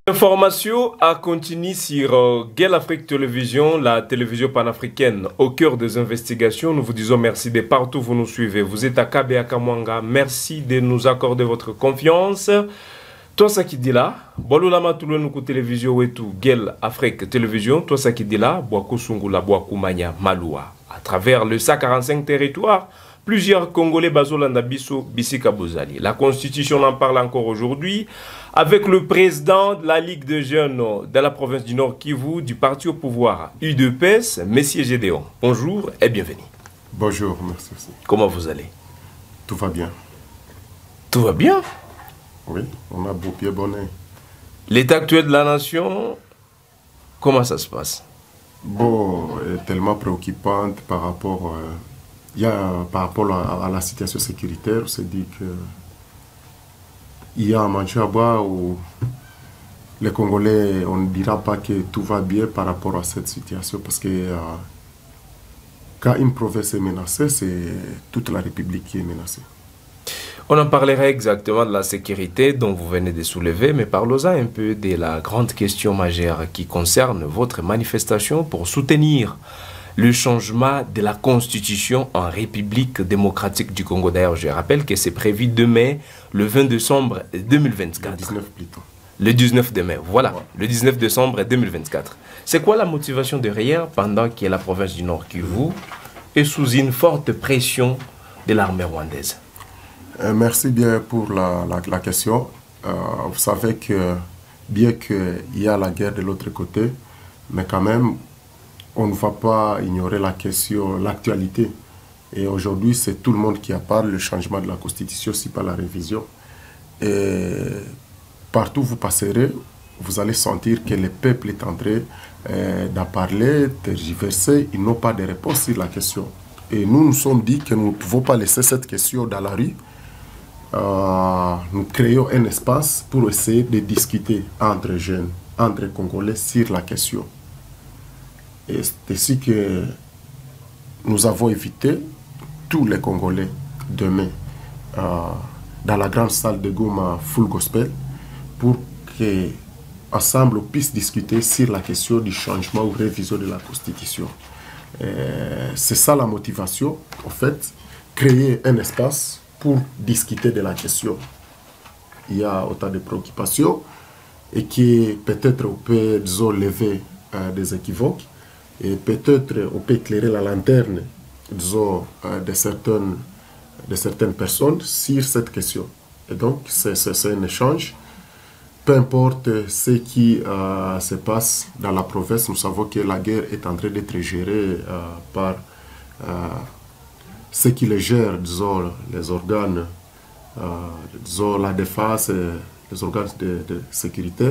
Information à continuer sur Gale Afrique Télévision, la télévision panafricaine au cœur des investigations. Nous vous disons merci de partout où vous nous suivez. Vous êtes à Kabe à Kamwanga. Merci de nous accorder votre confiance. Toi, ça qui dit là, Bolulama Toulounou Télévision et tout, Gale Afrique Télévision, toi, ça qui dit là, Boakou Sungula, Boakou Manya, Maloua. À travers le 145 territoires, plusieurs Congolais Bazolanda Bisso, Bissika Bozali. La Constitution en parle encore aujourd'hui avec le président de la Ligue des jeunes de la province du Nord Kivu, du parti au pouvoir UDPS, Messier Gédéon. Bonjour et bienvenue. Bonjour, merci aussi. Comment vous allez? Tout va bien. Tout va bien? Oui, on a beau pied bonnet. L'état actuel de la nation, comment ça se passe? Bon, est tellement préoccupante par rapport, à la situation sécuritaire. On s'est dit que il y a un manger à boire où les Congolais, on ne dira pas que tout va bien par rapport à cette situation parce que quand une province est menacée, c'est toute la République qui est menacée. On en parlera exactement de la sécurité dont vous venez de soulever, mais parlons-en un peu de la grande question majeure qui concerne votre manifestation pour soutenir le changement de la Constitution en République démocratique du Congo. D'ailleurs, je rappelle que c'est prévu demain, le 20 décembre 2024. Le 19 plutôt. Le 19 de mai, voilà, ouais. Le 19 décembre 2024. C'est quoi la motivation derrière pendant que la province du Nord Kivu est sous une forte pression de l'armée rwandaise? Merci bien pour la question. Vous savez que bien qu'il y a la guerre de l'autre côté, mais quand même, on ne va pas ignorer la question, l'actualité. Et aujourd'hui, c'est tout le monde qui parle le changement de la Constitution, si pas la révision. Et partout où vous passerez, vous allez sentir que le peuple est en train d'en parler, tergiverser. Ils n'ont pas de réponse sur la question. Et nous nous sommes dit que nous ne pouvons pas laisser cette question dans la rue. Nous créons un espace pour essayer de discuter entre jeunes, entre Congolais sur la question. Et c'est ainsi que nous avons invité tous les Congolais demain dans la grande salle de Goma Full Gospel pour qu'ensemble on puisse discuter sur la question du changement ou révision de la Constitution. C'est ça la motivation, en fait, créer un espace pour discuter de la question. Il y a autant de préoccupations et qui peut-être on peut, disons, lever des équivoques et peut-être on peut éclairer la lanterne, disons, de certaines personnes sur cette question. Et donc, c'est un échange. Peu importe ce qui se passe dans la province, nous savons que la guerre est en train d'être gérée par ceux qui les gèrent, disons, les organes, disons, la défense, les organes de sécurité,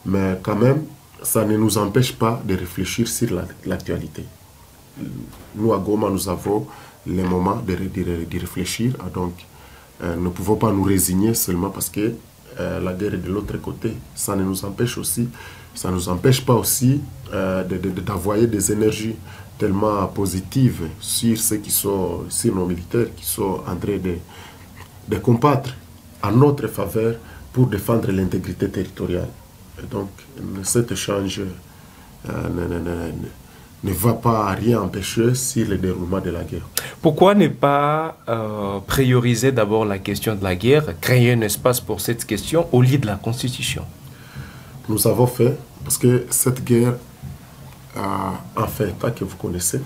mais quand même, ça ne nous empêche pas de réfléchir sur l'actualité. Nous, à Goma, nous avons les moments de réfléchir, donc nous ne pouvons pas nous résigner seulement parce que la guerre est de l'autre côté. Ça ne nous empêche aussi, ça nous empêche pas aussi d'envoyer des énergies tellement positives sur ceux qui sont, sur nos militaires qui sont en train de combattre en notre faveur pour défendre l'intégrité territoriale. Et donc, cet échange ne va pas rien empêcher sur le déroulement de la guerre. Pourquoi ne pas prioriser d'abord la question de la guerre, créer un espace pour cette question au lieu de la Constitution? Nous avons fait, parce que cette guerre, en fait, tant que vous connaissez,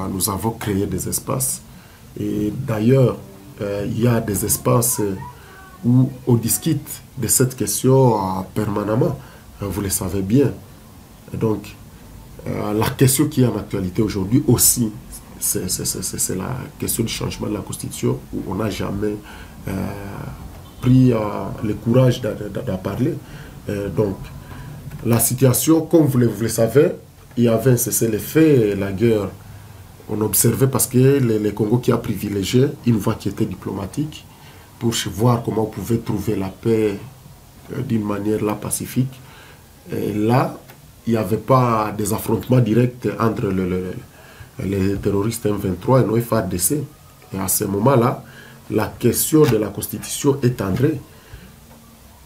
nous avons créé des espaces. Et d'ailleurs, il y a des espaces où on discute de cette question permanemment. Vous le savez bien. Et donc, la question qui est en actualité aujourd'hui aussi, c'est la question du changement de la Constitution où on n'a jamais pris le courage d'en parler. Donc, la situation, comme vous le savez, il y avait un cessez-le-feu, la guerre. On observait parce que le Congo qui a privilégié une voie qui était diplomatique pour voir comment on pouvait trouver la paix d'une manière là pacifique. Et là, il n'y avait pas des affrontements directs entre les terroristes M23 et nos FARDC. Et à ce moment-là, la question de la Constitution est entrée.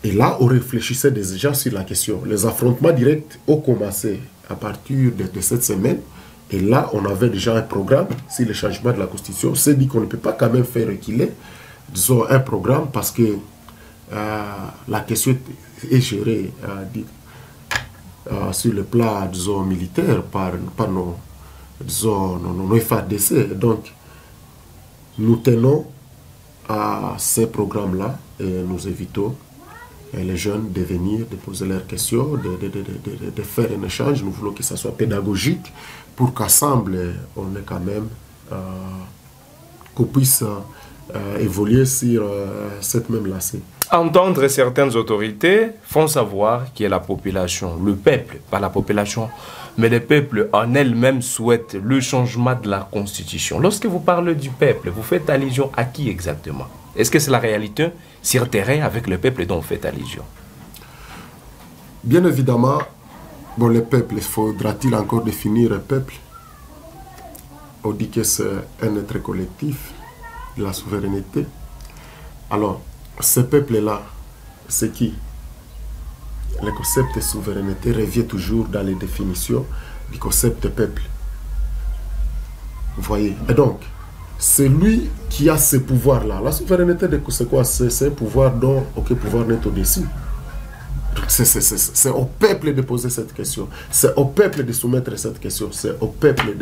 Et là, on réfléchissait déjà sur la question. Les affrontements directs ont commencé à partir de cette semaine. Et là, on avait déjà un programme sur le changement de la Constitution. On s'est dit qu'on ne peut pas quand même faire reculer, disons, un programme parce que la question est gérée sur le plan, disons, militaire par nos, disons, nos FARDC. Donc, nous tenons à ces programmes-là et nous évitons les jeunes de venir, de poser leurs questions, de faire un échange. Nous voulons que ça soit pédagogique pour qu'ensemble, on ait quand même, qu'on puisse évoluer sur cette même lancée. Entendre certaines autorités font savoir qu'il y a la population, le peuple, pas la population, mais le peuple en elle-même souhaite le changement de la Constitution. Lorsque vous parlez du peuple, vous faites allusion à qui exactement? Est-ce que c'est la réalité sur terrain avec le peuple dont vous faites allusion? Bien évidemment, bon, le peuple, faudra-t-il encore définir un peuple? On dit que c'est un être collectif, de la souveraineté. Alors, ce peuple-là, c'est qui? Le concept de souveraineté revient toujours dans les définitions du concept de peuple. Vous voyez? Et donc, c'est lui qui a ce pouvoir-là. La souveraineté, c'est quoi? C'est un pouvoir dont aucun pouvoir n'est au-dessus. C'est au peuple de poser cette question. C'est au peuple de soumettre cette question. C'est au peuple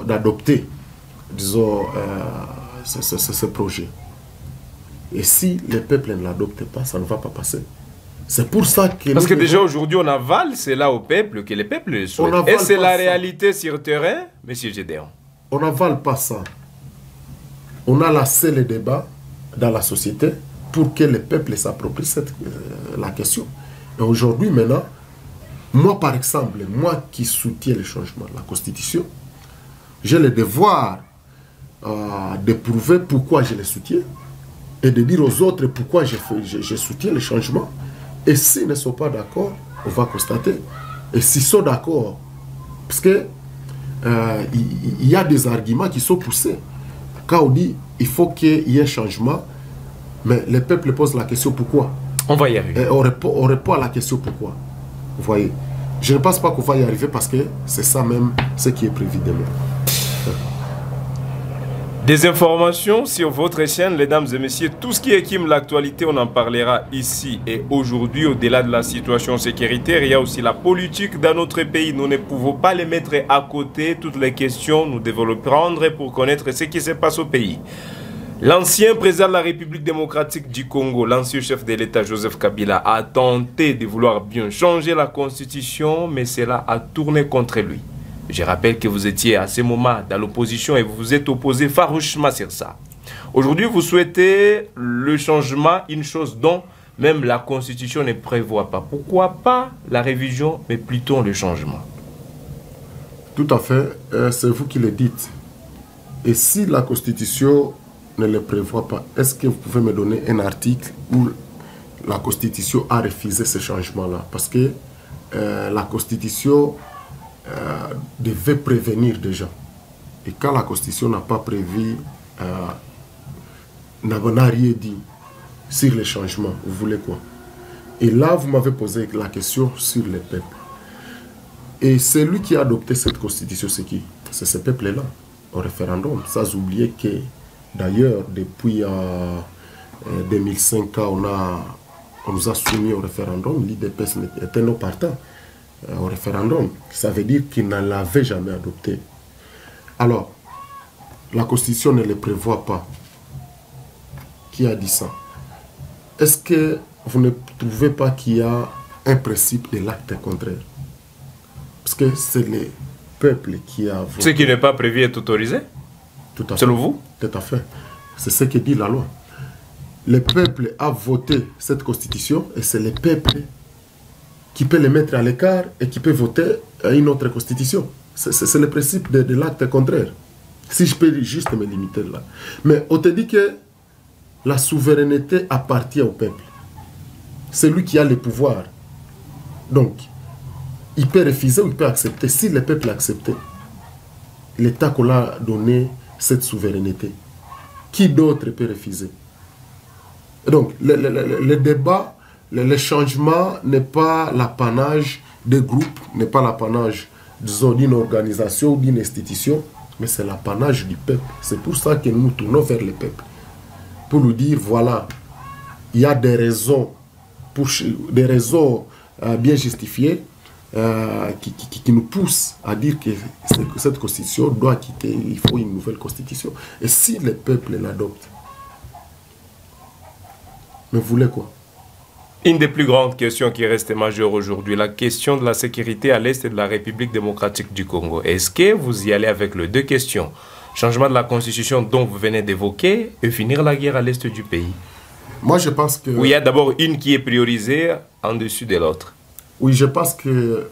d'adopter, disons, ce projet. Et si le peuple ne l'adopte pas, ça ne va pas passer. C'est pour ça que... Parce que déjà aujourd'hui, on avale, c'est là au peuple que le peuple le souhaite. Et c'est la réalité sur terrain, M. Gédéon. On n'avale pas ça. On a lancé le débat dans la société pour que le peuple s'approprie la question. Et aujourd'hui, maintenant, moi par exemple, moi qui soutiens le changement de la Constitution, j'ai le devoir de prouver pourquoi je le soutiens et de dire aux autres pourquoi je soutiens le changement. Et s'ils ne sont pas d'accord, on va constater. Et s'ils sont d'accord, parce que il y a des arguments qui sont poussés. Quand on dit il faut qu'il y ait un changement, mais le peuple pose la question pourquoi. On va y arriver. Et on répond à la question pourquoi. Vous voyez, je ne pense pas qu'on va y arriver parce que c'est ça même ce qui est prévu demain. Des informations sur votre chaîne, mesdames et messieurs. Tout ce qui équime l'actualité, on en parlera ici et aujourd'hui. Au-delà de la situation sécuritaire, il y a aussi la politique dans notre pays. Nous ne pouvons pas les mettre à côté. Toutes les questions, nous devons le prendre pour connaître ce qui se passe au pays. L'ancien président de la République démocratique du Congo, l'ancien chef de l'État Joseph Kabila, a tenté de vouloir bien changer la constitution, mais cela a tourné contre lui. Je rappelle que vous étiez à ce moment dans l'opposition et vous vous êtes opposé farouchement sur ça. Aujourd'hui, vous souhaitez le changement, une chose dont même la Constitution ne prévoit pas. Pourquoi pas la révision, mais plutôt le changement? Tout à fait, c'est vous qui le dites. Et si la Constitution ne le prévoit pas, est-ce que vous pouvez me donner un article où la Constitution a refusé ce changement-là? Parce que la Constitution devait prévenir déjà. Et quand la Constitution n'a pas prévu, n'a rien dit sur les changements, vous voulez quoi? Et là, vous m'avez posé la question sur le peuple. Et celui qui a adopté cette Constitution, c'est qui? C'est ce peuple-là, au référendum. Sans oublier que, d'ailleurs, depuis 2005, on nous a soumis au référendum. L'IDPS était non partant au référendum. Ça veut dire qu'il ne l'avait jamais adopté. Alors, la Constitution ne le prévoit pas. Qui a dit ça? Est-ce que vous ne trouvez pas qu'il y a un principe de l'acte contraire? Parce que c'est le peuple qui a voté. Ce qui n'est pas prévu est autorisé? Tout à fait. Selon vous? Tout à fait. C'est ce que dit la loi. Le peuple a voté cette Constitution et c'est le peuple qui peut le mettre à l'écart et qui peut voter une autre Constitution. C'est le principe de l'acte contraire. Si je peux juste me limiter là. Mais on te dit que la souveraineté appartient au peuple. C'est lui qui a le pouvoir. Donc, il peut refuser ou il peut accepter. Si le peuple a accepté, l'État qu'on a donné cette souveraineté, qui d'autre peut refuser? Donc, le débat le changement n'est pas l'apanage des groupes, n'est pas l'apanage, disons, d'une organisation ou d'une institution, mais c'est l'apanage du peuple. C'est pour ça que nous nous tournons vers le peuple. Pour nous dire, voilà, il y a des raisons, bien justifiées qui nous poussent à dire que cette constitution doit quitter, il faut une nouvelle constitution. Et si le peuple l'adopte, mais vous voulez quoi? Une des plus grandes questions qui reste majeure aujourd'hui, la question de la sécurité à l'est de la République démocratique du Congo. Est-ce que vous y allez avec les deux questions? Changement de la constitution dont vous venez d'évoquer et finir la guerre à l'est du pays. Moi, je pense que... Où il y a d'abord une qui est priorisée en dessus de l'autre. Oui, je pense que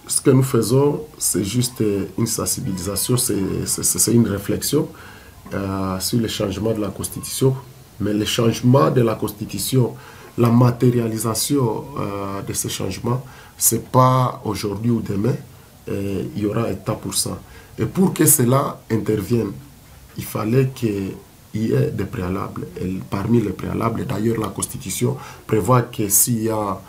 ce que nous faisons, c'est juste une sensibilisation, c'est une réflexion sur le changement de la constitution. Mais le changement de la constitution, la matérialisation de ce changement, ce n'est pas aujourd'hui ou demain, il y aura un temps pour ça. Et pour que cela intervienne, il fallait qu'il y ait des préalables. Et parmi les préalables, d'ailleurs, la Constitution prévoit que s'il y a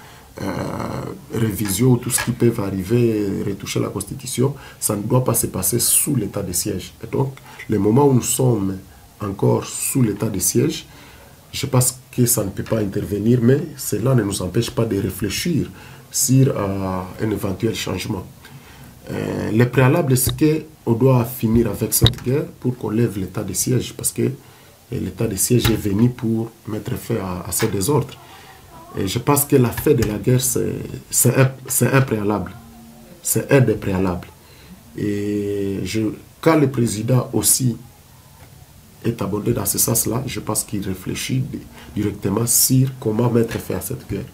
révision, tout ce qui peut arriver, retoucher la Constitution, ça ne doit pas se passer sous l'état de siège. Et donc, le moment où nous sommes encore sous l'état de siège, je pense que ça ne peut pas intervenir, mais cela ne nous empêche pas de réfléchir sur un éventuel changement. Le préalable, c'est qu'on doit finir avec cette guerre pour qu'on lève l'état de siège, parce que l'état de siège est venu pour mettre fin à ce désordre. Et je pense que la fin de la guerre, c'est un préalable. C'est un des préalables. Et quand le président aussi est abordé dans ce sens-là, je pense qu'il réfléchit directement sur comment mettre fin à cette guerre.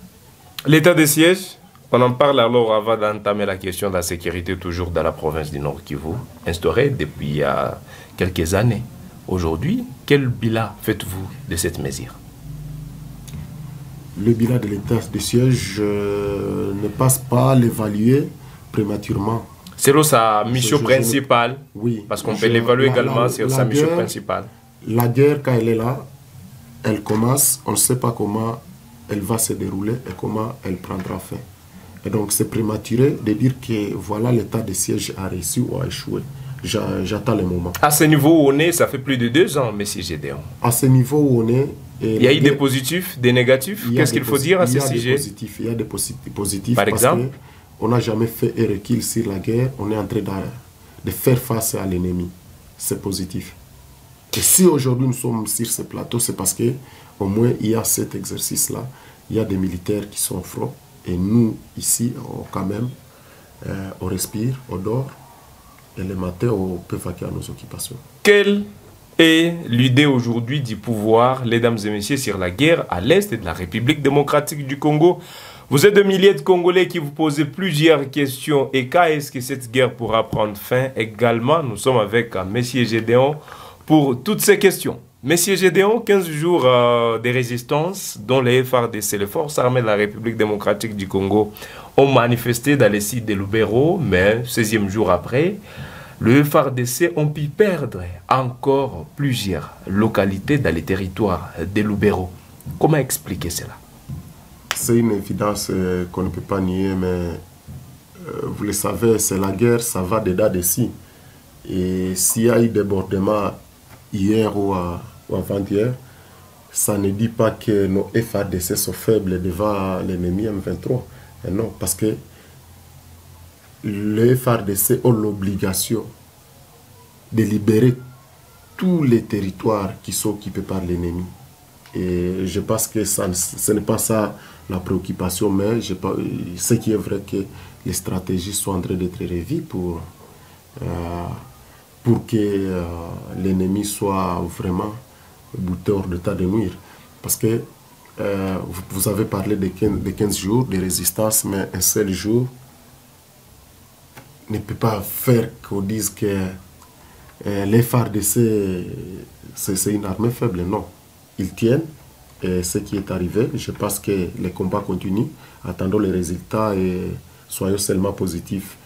L'état de siège, on en parle alors avant d'entamer la question de la sécurité toujours dans la province du Nord Kivu, instaurée depuis il y a quelques années. Aujourd'hui, quel bilan faites-vous de cette mesure? Le bilan de l'état de siège ne passe pas à l'évaluer prématurément. C'est sa mission principale, oui, parce qu'on peut l'évaluer également sur sa mission principale. La guerre, quand elle est là, elle commence, on ne sait pas comment elle va se dérouler et comment elle prendra fin. Et donc c'est prématuré de dire que voilà, l'état de siège a réussi ou a échoué. J'attends le moment. À ce niveau où on est, ça fait plus de 2 ans, M. Gédéon. À ce niveau où on est... Il y a eu des positifs, des négatifs. Qu'est-ce qu'il faut dire à ce sujet? Il y a des positifs. Par exemple, on n'a jamais fait un recul sur la guerre. On est en train de faire face à l'ennemi. C'est positif. Et si aujourd'hui nous sommes sur ce plateau, c'est parce qu'au moins il y a cet exercice-là. Il y a des militaires qui sont au front. Et nous, ici, quand même, on respire, on dort. Et le matin, on peut vaquer à nos occupations. Quelle est l'idée aujourd'hui du pouvoir, mesdames et messieurs, sur la guerre à l'est de la République démocratique du Congo? Vous êtes des milliers de Congolais qui vous posez plusieurs questions. Et quand est-ce que cette guerre pourra prendre fin? Également, nous sommes avec M. Gédéon pour toutes ces questions. M. Gédéon, 15 jours de résistance dont les FARDC, les forces armées de la République démocratique du Congo, ont manifesté dans les sites de Lubero, mais 16e jour après, le FARDC ont pu perdre encore plusieurs localités dans les territoires de Lubero. Comment expliquer cela? C'est une évidence qu'on ne peut pas nier, mais vous le savez, c'est la guerre, ça va dedans d'ici. Et s'il y a eu débordement hier ou avant-hier, ça ne dit pas que nos FARDC sont faibles devant l'ennemi M23. Et non, parce que les FARDC ont l'obligation de libérer tous les territoires qui sont occupés par l'ennemi. Et je pense que ce n'est pas ça la préoccupation, mais ce qui est vrai que les stratégies sont en train d'être revues pour que l'ennemi soit vraiment bouté hors d'état de nuire. Parce que vous avez parlé de 15 jours de résistance, mais un seul jour ne peut pas faire qu'on dise que les FARDC, c'est une armée faible. Non, ils tiennent. Et ce qui est arrivé, je pense que les combats continuent. Attendons les résultats et soyons seulement positifs.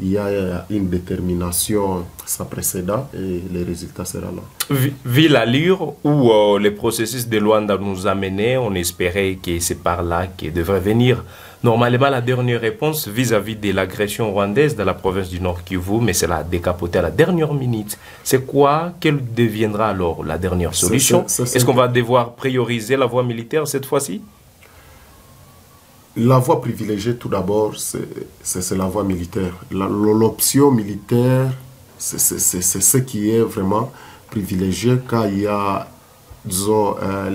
il y a une détermination, ça précéda et les résultats seront là. Vu l'allure où le processus de Luanda nous a menés, on espérait que c'est par là qu'il devrait venir normalement la dernière réponse vis-à-vis de l'agression rwandaise dans la province du Nord Kivu, mais c'est la décapotée à la dernière minute. C'est quoi? Quelle deviendra alors la dernière solution? Est-ce qu'on va devoir prioriser la voie militaire cette fois-ci? La voie privilégiée, tout d'abord, c'est la voie militaire. L'option militaire, c'est ce qui est vraiment privilégié quand il y a, disons, un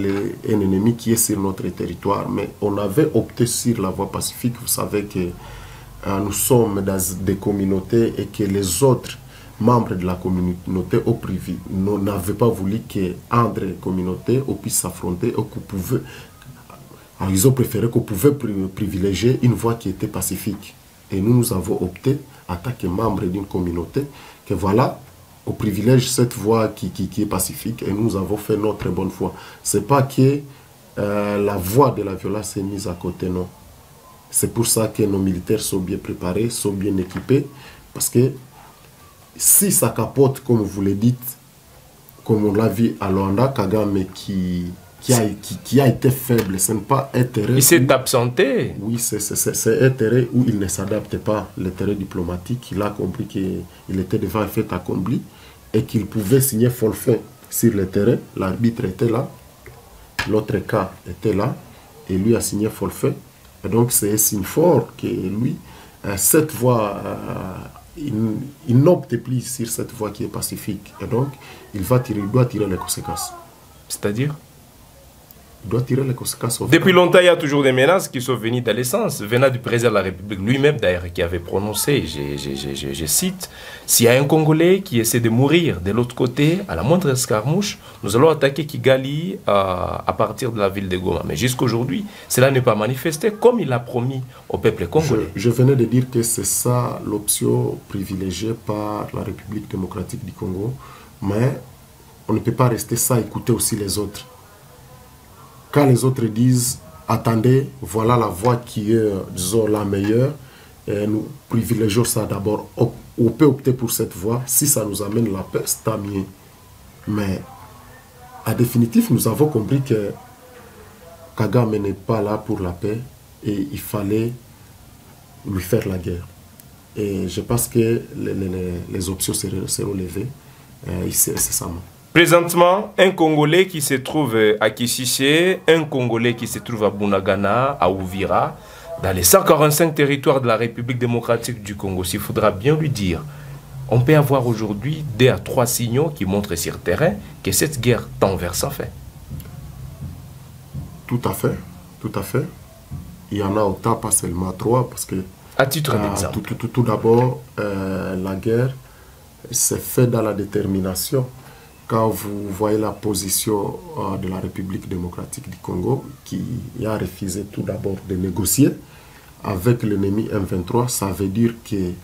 ennemi qui est sur notre territoire. Mais on avait opté sur la voie pacifique. Vous savez que nous sommes dans des communautés et que les autres membres de la communauté au privé n'avaient pas voulu qu'entre les communautés, on puisse s'affronter, ou qu'on pouvait... Alors, ils ont préféré qu'on pouvait privilégier une voie qui était pacifique. Et nous avons opté, en tant que membres d'une communauté, que voilà, on privilège cette voie qui est pacifique et nous avons fait notre bonne foi. Ce n'est pas que la voie de la violence est mise à côté, non. C'est pour ça que nos militaires sont bien préparés, sont bien équipés. Parce que si ça capote, comme vous le dites, comme on l'a vu à Luanda, Kagame qui a été faible, ce n'est pas un terrain... Il s'est absenté. Oui, c'est un terrain où il ne s'adapte pas, le terrain diplomatique. Il a compris qu'il était devant un fait accompli et qu'il pouvait signer forfait sur le terrain. L'arbitre était là, l'autre cas était là, et lui a signé forfait. Et donc c'est un signe fort que lui, cette voie, il n'opte plus sur cette voie qui est pacifique. Et donc il doit tirer les conséquences. C'est-à-dire? Doit tirer les conséquences. Depuis longtemps, il y a toujours des menaces qui sont venues dans l'essence, venant du président de la République lui-même d'ailleurs, qui avait prononcé, je cite, s'il y a un Congolais qui essaie de mourir de l'autre côté, à la moindre escarmouche, nous allons attaquer Kigali à partir de la ville de Goma. Mais jusqu'aujourd'hui, cela n'est pas manifesté comme il l'a promis au peuple congolais. Je venais de dire que c'est ça l'option privilégiée par la République démocratique du Congo, mais on ne peut pas rester ça, écouter aussi les autres. Quand les autres disent, attendez, voilà la voie qui est, disons, la meilleure, et nous privilégions ça d'abord. On peut opter pour cette voie. Si ça nous amène la paix, c'est tant mieux. Mais, en définitive, nous avons compris que Kagame n'est pas là pour la paix et il fallait lui faire la guerre. Et je pense que les options seront levées incessamment. Présentement, un Congolais qui se trouve à Kishishe, un Congolais qui se trouve à Bunagana, à Ouvira, dans les 145 territoires de la République démocratique du Congo, s'il faudra bien lui dire, on peut avoir aujourd'hui 2 à 3 signaux qui montrent sur terrain que cette guerre tend vers sa fin. Tout à fait, tout à fait. Il y en a autant, pas seulement 3, parce que... À titre d'exemple. Tout d'abord, la guerre s'est faite dans la détermination. Quand vous voyez la position de la République démocratique du Congo, qui a refusé tout d'abord de négocier avec l'ennemi M23, ça veut dire qu'il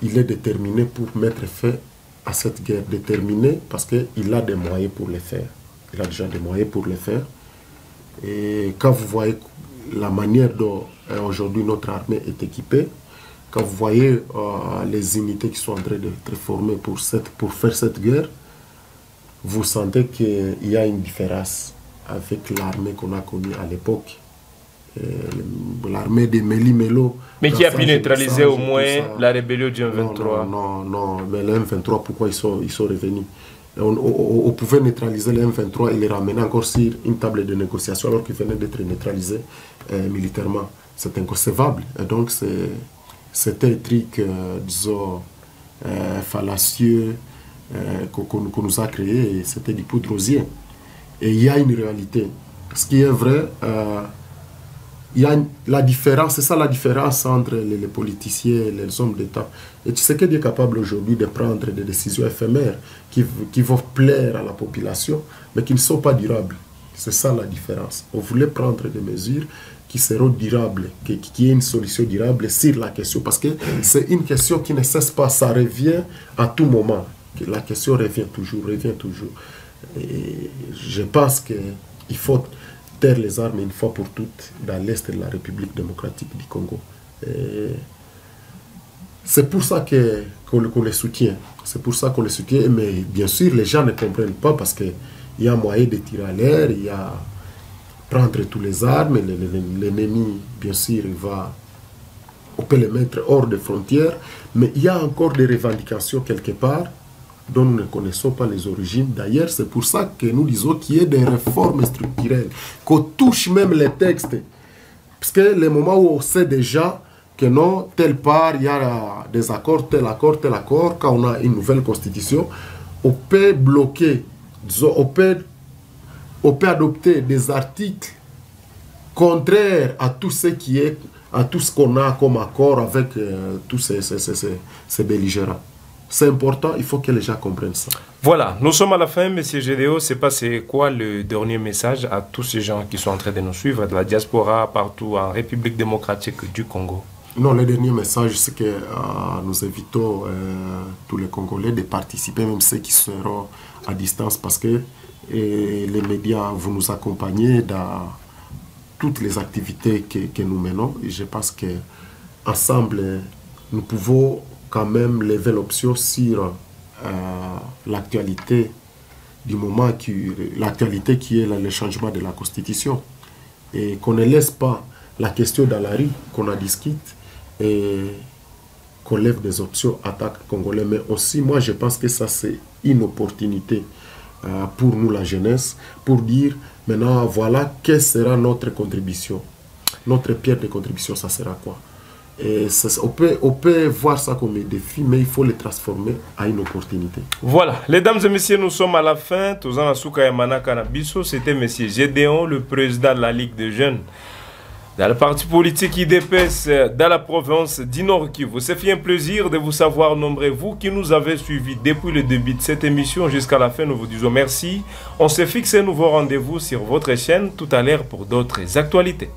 est déterminé pour mettre fin à cette guerre. Déterminé parce qu'il a des moyens pour le faire. Il a déjà des moyens pour le faire. Et quand vous voyez la manière dont aujourd'hui notre armée est équipée, quand vous voyez les unités qui sont en train d'être formées pour faire cette guerre, vous sentez qu'il y a une différence avec l'armée qu'on a connue à l'époque. L'armée de Méli-Mélo. Mais qui a pu neutraliser au moins la rébellion du M23. Non, mais le M23, pourquoi ils sont revenus? On pouvait neutraliser le M23 et les ramener encore sur une table de négociation alors qu'ils venaient d'être neutralisés militairement. C'est inconcevable. Et donc, c'était un truc, disons, fallacieux qu'on nous a créé, et c'était du poudre aux yeux. Et il y a une réalité. Ce qui est vrai, il y a la différence, c'est ça la différence entre les politiciens et les hommes d'État. Et tu sais qu'il est capable aujourd'hui de prendre des décisions éphémères qui vont plaire à la population, mais qui ne sont pas durables. C'est ça la différence. On voulait prendre des mesures qui seront durables, qui est une solution durable sur la question, parce que c'est une question qui ne cesse pas, ça revient à tout moment. La question revient toujours. Et je pense qu'il faut taire les armes une fois pour toutes dans l'est de la République démocratique du Congo. c'est pour ça qu'on les soutient. C'est pour ça qu'on les soutient. Mais bien sûr, les gens ne comprennent pas parce qu'il y a moyen de tirer à l'air, il y a prendre tous les armes. L'ennemi, bien sûr, on peut les mettre hors des frontières. Mais il y a encore des revendications quelque part dont nous ne connaissons pas les origines. D'ailleurs, c'est pour ça que nous disons qu'il y ait des réformes structurelles, qu'on touche même les textes. Parce que les moments où on sait déjà que non, telle part, il y a des accords, tel accord, quand on a une nouvelle constitution, on peut bloquer, disons, on peut adopter des articles contraires à tout ce qui est, à tout ce qu'on a comme accord avec tous ces belligérants. C'est important, il faut que les gens comprennent ça. Voilà, nous sommes à la fin, M. Gédéo. C'est quoi le dernier message à tous ces gens qui sont en train de nous suivre, de la diaspora, partout en République démocratique du Congo? Non, le dernier message, c'est que nous invitons tous les Congolais de participer, même ceux qui seront à distance, parce que les médias vont nous accompagner dans toutes les activités que nous menons. Et je pense qu'ensemble, nous pouvons quand même lever l'option sur l'actualité du moment, l'actualité qui est le changement de la Constitution. Et qu'on ne laisse pas la question dans la rue, qu'on en discute et qu'on lève des options attaque congolais. Mais aussi, moi, je pense que ça, c'est une opportunité pour nous, la jeunesse, pour dire maintenant, voilà, quelle sera notre contribution. Notre pierre de contribution, ça sera quoi? Et on peut voir ça comme un défi, mais il faut le transformer en une opportunité. Voilà, mesdames et messieurs, nous sommes à la fin. C'était M. Gédéon, le président de la Ligue des jeunes dans le parti politique IDPS dans la province du Nord Kivu. C'est fait un plaisir de vous savoir nombreux, vous qui nous avez suivis depuis le début de cette émission jusqu'à la fin. Nous vous disons merci. On se fixe un nouveau rendez-vous sur votre chaîne tout à l'heure pour d'autres actualités.